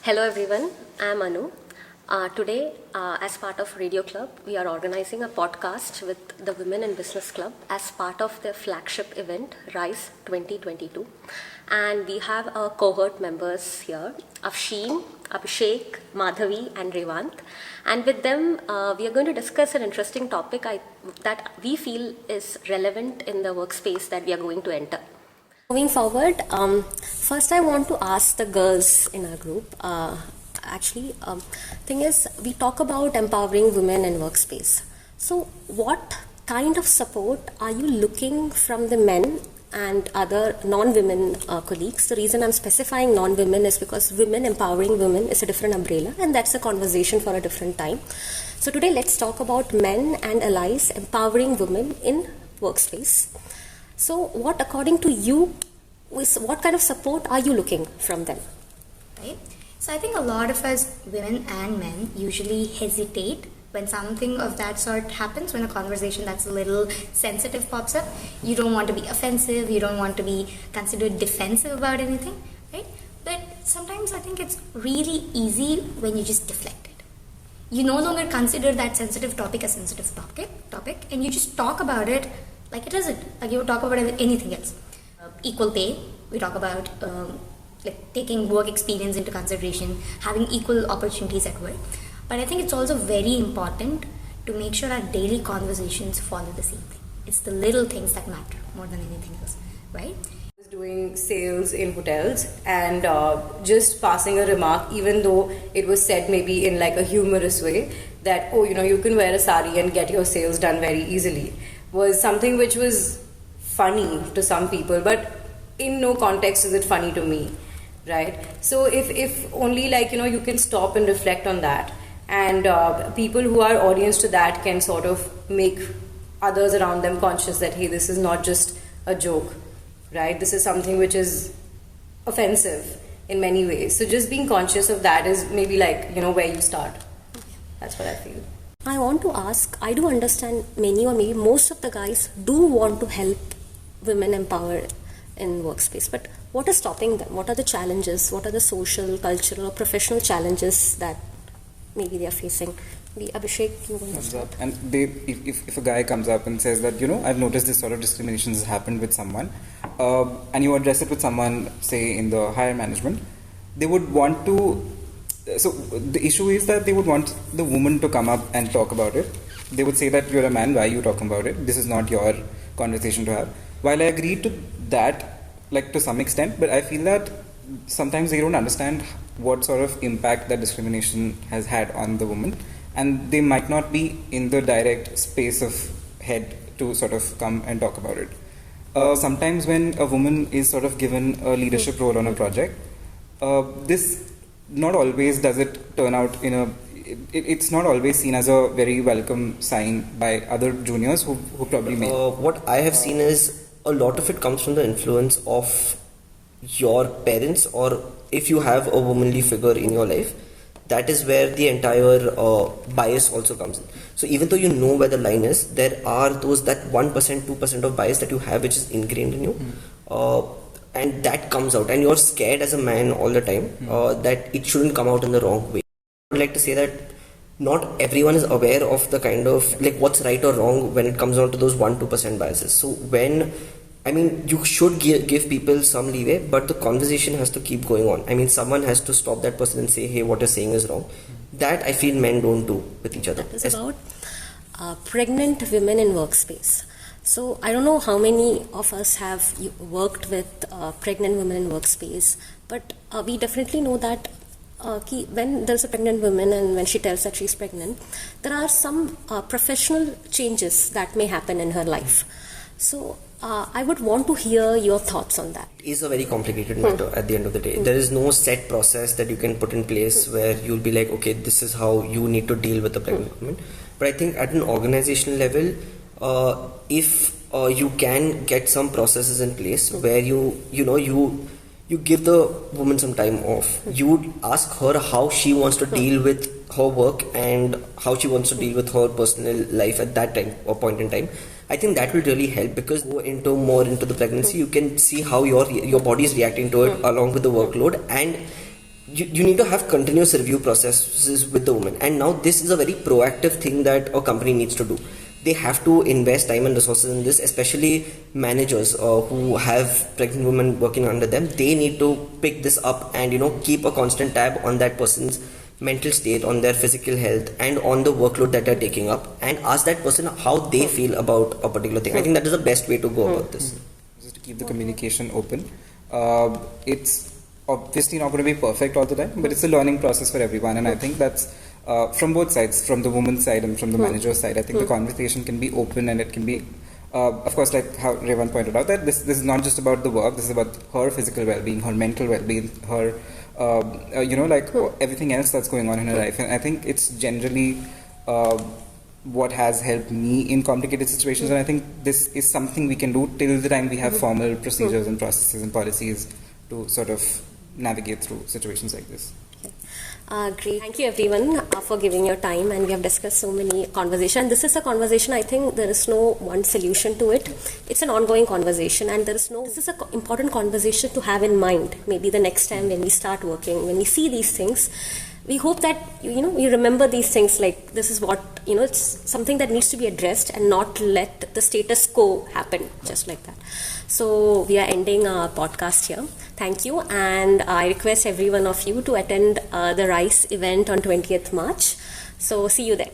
Hello everyone, I'm Anu. Today, as part of Radio Club, we are organizing a podcast with the Women in Business Club as part of their flagship event, RISE 2022. And we have our cohort members here, Afsheen, Abhishek, Madhavi and Revant. And with them, we are going to discuss an interesting topic that we feel is relevant in the workspace that we are going to enter. Moving forward, first I want to ask the girls in our group. Thing is, we talk about empowering women in workspace. So, what kind of support are you looking from the men and other non-women colleagues? The reason I'm specifying non-women is because women empowering women is a different umbrella, and that's a conversation for a different time. So today, let's talk about men and allies empowering women in workspace. So what, according to you, what kind of support are you looking from them? Right. So I think a lot of us, women and men, usually hesitate when something of that sort happens, when a conversation that's a little sensitive pops up. You don't want to be offensive, you don't want to be considered defensive about anything, right? But sometimes I think it's really easy when you just deflect it. You no longer consider that sensitive topic a sensitive topic, and you just talk about it like it isn't, like you talk about anything else. Equal pay, we talk about like taking work experience into consideration, having equal opportunities at work. But I think it's also very important to make sure our daily conversations follow the same thing. It's the little things that matter more than anything else, right? I was doing sales in hotels and just passing a remark, even though it was said maybe in like a humorous way, that, oh, you can wear a sari and get your sales done very easily, was something which was funny to some people, but in no context is it funny to me, right? So if only like, you can stop and reflect on that, and people who are audience to that can sort of make others around them conscious that, hey, this is not just a joke, right? This is something which is offensive in many ways. So just being conscious of that is maybe like, where you start. That's what I feel. I want to ask, I do understand many or maybe most of the guys do want to help women empower in workspace, but what is stopping them? What are the challenges? What are the social, cultural or professional challenges that maybe they are facing? Abhishek, you want to start? And if a guy comes up and says that, I've noticed this sort of discrimination has happened with someone, and you address it with someone, say in the higher management, they would want to, so the issue is that they would want the woman to come up and talk about it. They would say that, you're a man, why are you talking about it? This is not your conversation to have. While I agree to that, like to some extent, but I feel that sometimes they don't understand what sort of impact that discrimination has had on the woman, and they might not be in the direct space of head to sort of come and talk about it. Sometimes when a woman is sort of given a leadership role on a project, this not always does it turn out in a, it's not always seen as a very welcome sign by other juniors who probably may. What I have seen is a lot of it comes from the influence of your parents, or if you have a womanly figure in your life, that is where the entire bias also comes in. So even though you know where the line is, there are that 1%, 2% of bias that you have which is ingrained in you, and that comes out, and you're scared as a man all the time that it shouldn't come out in the wrong way. I would like to say that not everyone is aware of the kind of like what's right or wrong when it comes down to those 1-2% biases. So you should give people some leeway, but the conversation has to keep going on. Someone has to stop that person and say, hey, what you're saying is wrong. That I feel men don't do with each other. That is about pregnant women in workspace. So I don't know how many of us have worked with pregnant women in workspace, but we definitely know that when there's a pregnant woman and when she tells that she's pregnant, there are some professional changes that may happen in her life. So I would want to hear your thoughts on that. It is a very complicated matter at the end of the day. There is no set process that you can put in place where you'll be like, okay, this is how you need to deal with the pregnant woman. But I think at an organizational level, if you can get some processes in place where you give the woman some time off, you would ask her how she wants to deal with her work and how she wants to deal with her personal life at that time or point in time. I think that will really help, because go more into the pregnancy, you can see how your body is reacting to it along with the workload, and you need to have continuous review processes with the women, and now this is a very proactive thing that a company needs to do. They have to invest time and resources in this, especially managers who have pregnant women working under them. They need to pick this up and keep a constant tab on that person's mental state, on their physical health, and on the workload that they're taking up, and ask that person how they feel about a particular thing. I think that is the best way to go about this. Just to keep the communication open. It's obviously not going to be perfect all the time, but it's a learning process for everyone, and I think that's from both sides, from the woman's side and from the manager's side. I think the conversation can be open, and it can be, of course, like how Revan pointed out, that this is not just about the work. This is about her physical well-being, her mental well-being, her everything else that's going on in her life. And I think it's generally what has helped me in complicated situations, and I think this is something we can do till the time we have formal procedures and processes and policies to sort of navigate through situations like this. Great. Thank you everyone for giving your time, and we have discussed so many conversations. This is a conversation, I think there is no one solution to it. It's an ongoing conversation, and this is an important conversation to have in mind. Maybe the next time when we start working, when we see these things, we hope that you remember these things, like this is what, it's something that needs to be addressed and not let the status quo happen just like that. So we are ending our podcast here. Thank you, and I request every one of you to attend the RISE event on 20th March. So see you there.